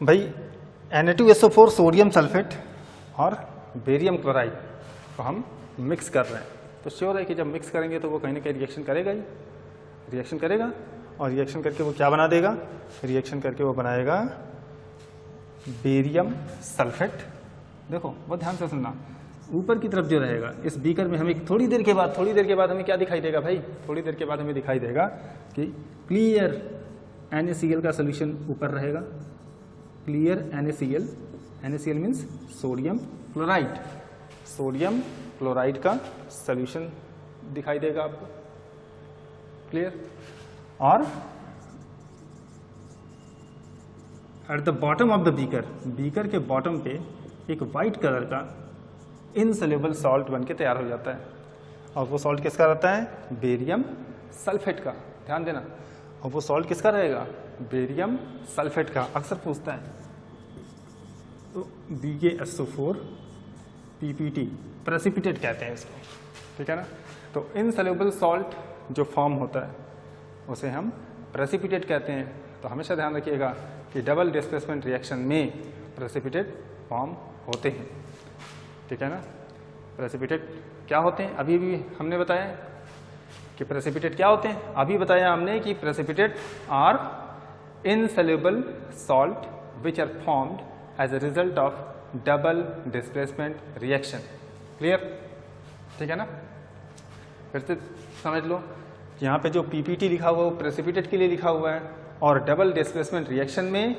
भाई Na2SO4 सोडियम सल्फेट और बेरियम क्लोराइड को हम मिक्स कर रहे हैं, तो श्योर है कि जब मिक्स करेंगे तो वो कहीं ना कहीं रिएक्शन करेगा ही, रिएक्शन करेगा, और रिएक्शन करके वो क्या बना देगा? रिएक्शन करके वो बनाएगा बेरियम सल्फेट। देखो बहुत ध्यान से सुनना, ऊपर की तरफ जो रहेगा इस बीकर में हमें थोड़ी देर के बाद हमें क्या दिखाई देगा भाई? थोड़ी देर के बाद हमें दिखाई देगा कि क्लियर NaCl का सोल्यूशन ऊपर रहेगा, clear NaCl means sodium chloride, sodium chloride का सोल्यूशन दिखाई देगा आपको, क्लियर। और at the bottom of the beaker के बॉटम पे एक वाइट कलर का इनसोल्यूबल सॉल्ट बन के तैयार हो जाता है, और वो सॉल्ट किसका रहता है? बेरियम सल्फेट का, ध्यान देना। और वो सॉल्ट किसका रहेगा? बेरियम सल्फेट का। अक्सर पूछता है, तो BaSO4 PPT प्रेसिपिटेट कहते हैं इसको, ठीक है ना। तो इनसोल्यूबल सॉल्ट जो फॉर्म होता है उसे हम प्रेसिपिटेट कहते हैं। तो हमेशा ध्यान रखिएगा कि डबल डिस्प्लेसमेंट रिएक्शन में प्रेसिपिटेट फॉर्म होते हैं, ठीक है ना। प्रेसिपिटेट क्या होते हैं? अभी भी हमने बताया कि प्रेसिपिटेट क्या होते हैं, अभी बताया हमने कि precipitate are insoluble salt which are formed as a result of double displacement reaction, clear, ठीक है ना। फिर से समझ लो, यहाँ पे जो PPT लिखा हुआ है वो प्रेसिपिटेट के लिए लिखा हुआ है, और डबल डिस्प्लेसमेंट रिएक्शन में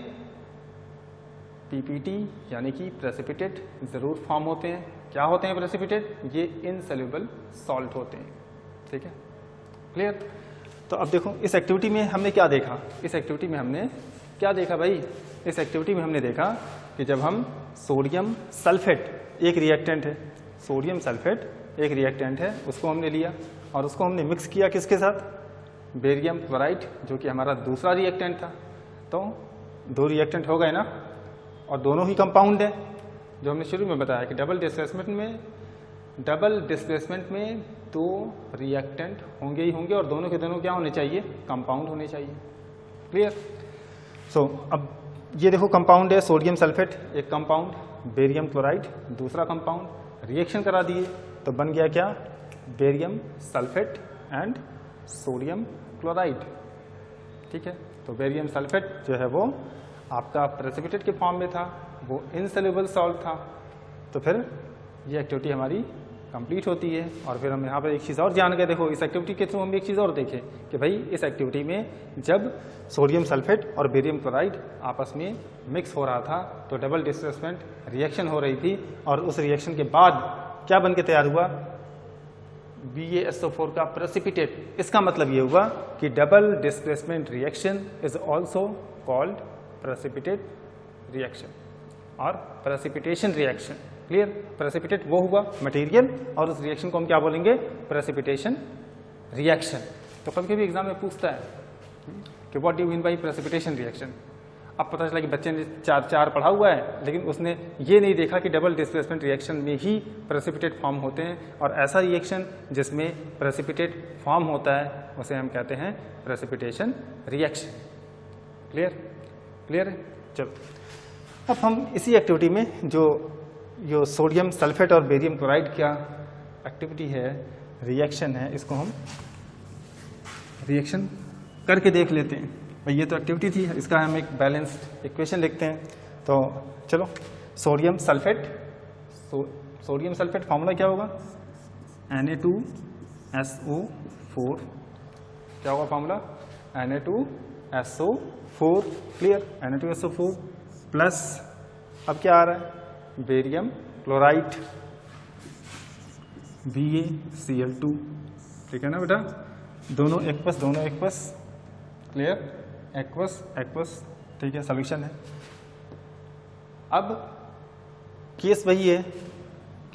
PPT यानी कि प्रेसिपिटेट जरूर फॉर्म होते हैं। क्या होते हैं प्रेसिपिटेट? ये इनसोल्यूबल सॉल्ट होते हैं, ठीक है, क्लियर। तो अब देखो इस एक्टिविटी में हमने क्या देखा? इस एक्टिविटी में हमने क्या देखा भाई? इस एक्टिविटी में हमने देखा कि जब हम सोडियम सल्फेट, एक रिएक्टेंट है, सोडियम सल्फेट एक रिएक्टेंट है, उसको हमने लिया और उसको हमने मिक्स किया किसके साथ? बेरियम क्लोराइड, जो कि हमारा दूसरा रिएक्टेंट था। तो 2 रिएक्टेंट हो गए ना, और दोनों ही कंपाउंड है, जो हमने शुरू में बताया कि डबल डिस्प्लेसमेंट में डबल डिस्प्लेसमेंट में दो रिएक्टेंट होंगे ही होंगे और दोनों के दोनों क्या होने चाहिए, कंपाउंड होने चाहिए। क्लियर। सो अब ये देखो कंपाउंड है सोडियम सल्फेट, एक कंपाउंड, बेरियम क्लोराइड दूसरा कंपाउंड, रिएक्शन करा दिए तो बन गया क्या, barium sulphate and sodium chloride. ठीक है, तो बेरियम सल्फेट जो है वो आपका प्रेसिपिटेट के फॉर्म में था, वो इनसोल्यूबल सॉल्ट था, तो फिर ये एक्टिविटी हमारी कंप्लीट होती है। और फिर हम यहाँ पर एक चीज़ और जान गए, देखो इस एक्टिविटी के थ्रू हम एक चीज़ और देखें कि भाई इस एक्टिविटी में जब सोडियम सल्फेट और बेरियम क्लोराइड आपस में मिक्स हो रहा था तो डबल डिस्प्लेसमेंट रिएक्शन हो रही थी, और उस रिएक्शन के बाद क्या बन के तैयार हुआ, BaSO4 का प्रेसिपिटेट। इसका मतलब ये हुआ कि double displacement reaction is also called precipitate reaction और प्रेसिपिटेशन रिएक्शन। क्लियर। प्रेसिपिटेट वो हुआ मटेरियल और उस रिएक्शन को हम क्या बोलेंगे, प्रेसिपिटेशन रिएक्शन। तो कभी कभी एग्जाम में पूछता है कि what do you mean by precipitation reaction. अब पता चला कि बच्चे ने चार पढ़ा हुआ है लेकिन उसने ये नहीं देखा कि डबल डिस्प्लेसमेंट रिएक्शन में ही प्रेसिपिटेट फॉर्म होते हैं, और ऐसा रिएक्शन जिसमें प्रेसिपिटेट फॉर्म होता है उसे हम कहते हैं प्रेसिपिटेशन रिएक्शन। क्लियर। क्लियर है। चलो अब हम इसी एक्टिविटी में जो सोडियम सल्फेट और बेरियम क्लोराइड का एक्टिविटी है, रिएक्शन है, इसको हम रिएक्शन करके देख लेते हैं। भाई ये तो एक्टिविटी थी, इसका हम एक बैलेंस्ड इक्वेशन लिखते हैं। तो चलो sodium sulphate, sodium sulphate formula क्या होगा, Na2SO4। क्या होगा formula, Na2SO4। Clear. Na2SO4 plus अब क्या आ रहा है, बेरियम क्लोराइड BaCl2। ठीक है ना बेटा, दोनों एक्वस दोनों एक्वस। क्लियर। Aqueous aqueous. ठीक है, सॉल्यूशन है। अब केस वही है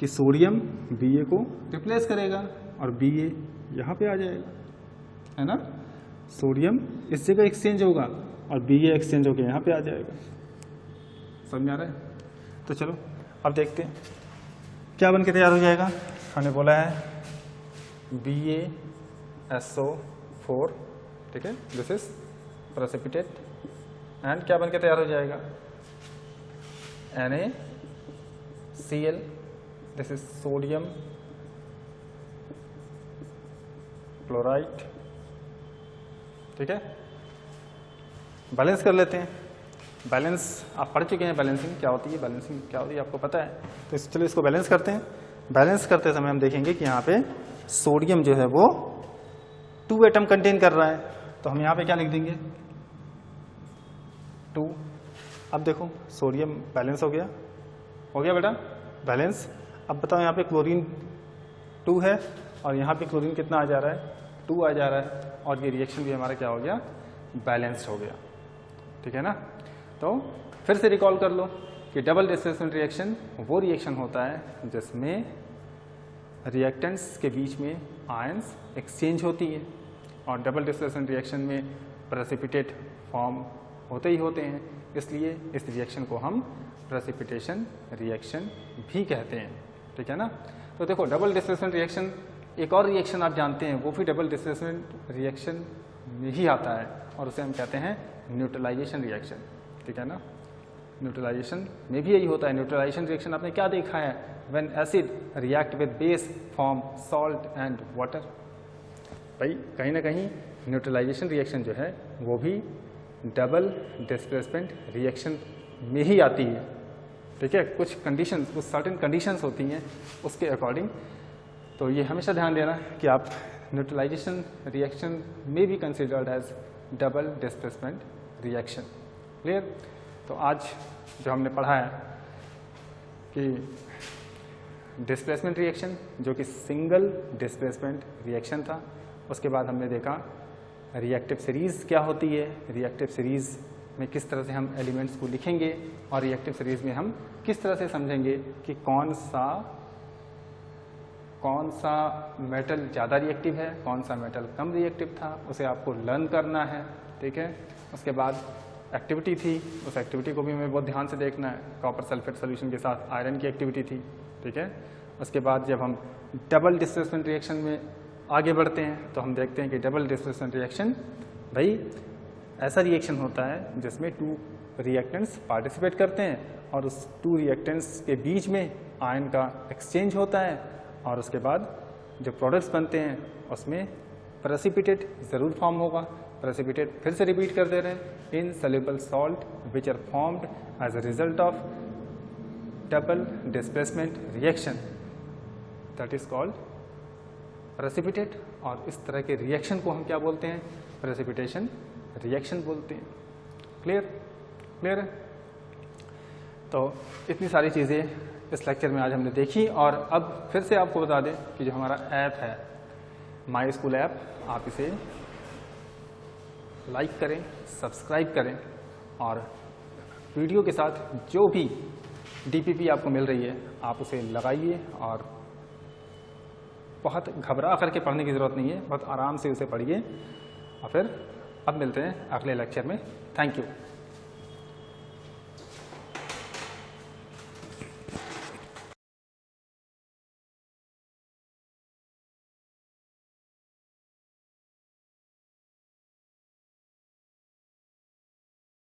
कि सोडियम Ba को रिप्लेस करेगा और Ba यहाँ पे आ जाएगा, है ना। सोडियम इस जगह एक्सचेंज होगा और Ba एक्सचेंज होकर यहाँ पे आ जाएगा। समझ में आ रहा है। तो चलो अब देखते हैं क्या बन के तैयार हो जाएगा। हमने बोला है BaSO4। ठीक है, दिस इज प्रेसिपिटेट एंड क्या बन के तैयार हो जाएगा, NaCl। This is sodium chloride. ठीक है, बैलेंस कर लेते हैं। बैलेंस आप पढ़ चुके हैं, बैलेंसिंग क्या होती है, बैलेंसिंग क्या होती है आपको पता है। तो चलिए इसको बैलेंस करते हैं। बैलेंस करते समय हम देखेंगे कि यहाँ पे सोडियम जो है वो 2 एटम कंटेन कर रहा है, तो हम यहाँ पे क्या लिख देंगे, 2। अब देखो सोडियम बैलेंस हो गया बेटा, बैलेंस। अब बताओ यहाँ पे क्लोरीन 2 है और यहाँ पे क्लोरीन कितना आ जा रहा है, 2 आ जा रहा है, और ये रिएक्शन भी हमारा क्या हो गया, बैलेंस्ड हो गया। ठीक है ना। तो फिर से रिकॉल कर लो कि डबल डिस्प्लेसमेंट रिएक्शन वो रिएक्शन होता है जिसमें रिएक्टेंट्स के बीच में आयंस एक्सचेंज होती है, और डबल डिस्प्लेसमेंट रिएक्शन में प्रेसिपिटेट फॉर्म होते ही होते हैं, इसलिए इस रिएक्शन को हम प्रेसिपिटेशन रिएक्शन भी कहते हैं। ठीक है ना। तो देखो डबल डिस्प्लेसमेंट रिएक्शन, एक और रिएक्शन आप जानते हैं वो भी डबल डिस्प्लेसमेंट रिएक्शन में ही आता है, और उसे हम कहते हैं न्यूट्रलाइजेशन रिएक्शन। ठीक है ना। न्यूट्रलाइजेशन में भी यही होता है। न्यूट्रलाइजेशन रिएक्शन आपने क्या देखा है, when acid react with base form salt and water. भाई कहीं ना कहीं न्यूट्रलाइजेशन रिएक्शन जो है वो भी डबल डिस्प्लेसमेंट रिएक्शन में ही आती है। ठीक है, कुछ कंडीशंस, कुछ सर्टेन कंडीशंस होती हैं उसके अकॉर्डिंग। तो ये हमेशा ध्यान देना कि आप न्यूट्रलाइजेशन रिएक्शन में भी considered as double displacement reaction. Clear. तो आज जो हमने पढ़ा है कि डिस्प्लेसमेंट रिएक्शन जो कि सिंगल डिस्प्लेसमेंट रिएक्शन था, उसके बाद हमने देखा रिएक्टिव सीरीज़ क्या होती है, रिएक्टिव सीरीज़ में किस तरह से हम एलिमेंट्स को लिखेंगे, और रिएक्टिव सीरीज़ में हम किस तरह से समझेंगे कि कौन सा मेटल ज़्यादा रिएक्टिव है, कौन सा मेटल कम रिएक्टिव था, उसे आपको लर्न करना है। ठीक है। उसके बाद एक्टिविटी थी, उस एक्टिविटी को भी हमें बहुत ध्यान से देखना है। कॉपर सल्फेट सोल्यूशन के साथ आयरन की एक्टिविटी थी। ठीक है। उसके बाद जब हम डबल डिस्प्लेसमेंट रिएक्शन में आगे बढ़ते हैं तो हम देखते हैं कि डबल डिस्प्लेसमेंट रिएक्शन भाई ऐसा रिएक्शन होता है जिसमें 2 रिएक्टेंट्स पार्टिसिपेट करते हैं और उस 2 रिएक्टेंट्स के बीच में आयन का एक्सचेंज होता है और उसके बाद जो प्रोडक्ट्स बनते हैं उसमें प्रेसिपिटेट ज़रूर फॉर्म होगा। प्रेसिपिटेट फिर से रिपीट कर दे रहे हैं, insoluble salt which are formed as a result of double displacement reaction, that is called precipitate. और इस तरह के रिएक्शन को हम क्या बोलते हैं? प्रेसिपिटेशन रिएक्शन बोलते हैं। क्लियर है? तो इतनी सारी चीज़ें इस लेक्चर में आज हमने देखी और अब फिर से आपको बता दें कि जो हमारा ऐप है माई स्कूल ऐप, आप इसे लाइक करें, सब्सक्राइब करें और वीडियो के साथ जो भी DPP आपको मिल रही है आप उसे लगाइए और बहुत घबरा करके पढ़ने की ज़रूरत नहीं है, बहुत आराम से उसे पढ़िए। और फिर अब मिलते हैं अगले लेक्चर में। Thank you.